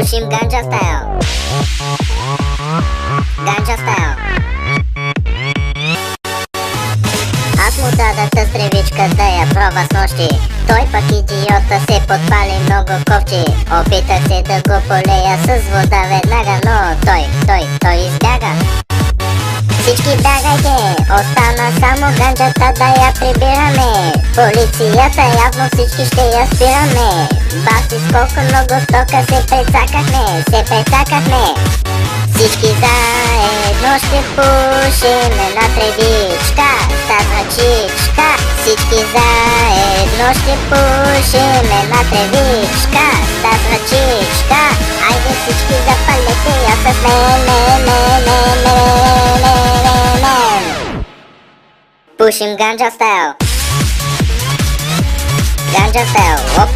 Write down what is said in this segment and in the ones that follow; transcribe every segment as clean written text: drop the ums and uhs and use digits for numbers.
Pushim ganja style. Ganja style. Аз му дадах стревичка да я пробва с нощи. Той пък идиота се подпали много ковчи. Опитах се да го полея с вода веднага, но той избяга. Всички бягайте, остана само ганджата да я прибираме. Полицията явно всички ще я спираме. Баси с колко много стока се прецакахме. Всички заедно ще пушим една тревичка, става чичка. Всички заедно ще пушим една тревичка, става чичка. Айде всички запалете я с мен. Pushim ganja style. Ganja style. Op.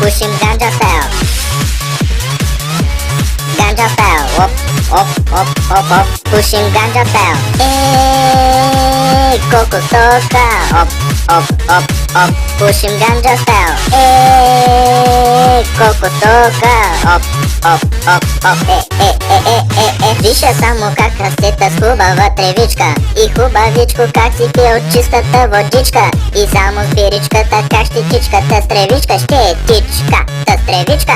Pushim ganja style. Ganja style. Op. Pushim ganja style. Колко стока. Op. Pushim ganja style. Колко стока. Op. Виша само как растета с хубава тревичка и хубавичко как си пие от чистата водичка. И само с биричката как ще тичката с тревичка, ще тичка с тревичка.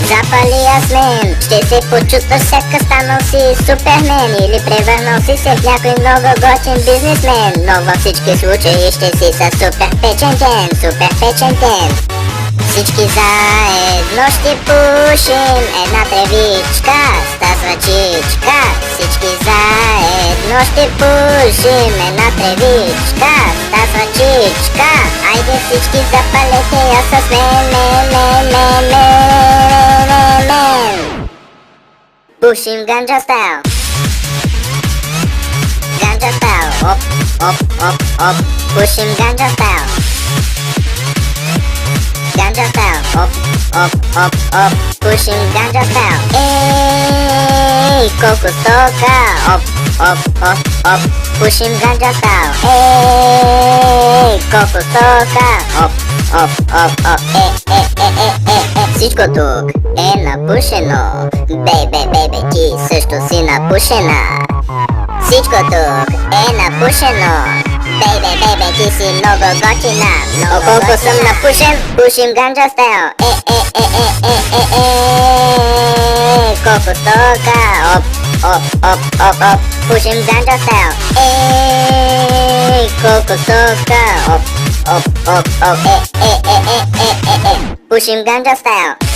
Запали ясмен, ще се почувстваш сякаш станал си супермен или превърнал си се в някой много готин бизнесмен. Но във всички случаи ще си със супер печен ден. Всички заедно ще пушим една тревичка, става чичка. Всички заедно ще пушим една тревичка, става чичка. Айде всички запалете я с мен. Pushim ganja style. Ganja style. Op. Pushim ganja style. Ganja style. Op. Pushim ganja style. Колко стока. Op. Pushim ganja style. Колко стока. Op. Всичко тук е напушено. Бейбе, ти също си напушена. Всичко тук е напушено. Бейбе, ти си много готина. О, колко съм напушен, пушим ганджа стайл. Колко стока. Op. Пушим ганджа стайл. Колко стока. Op. Pushim ganja style.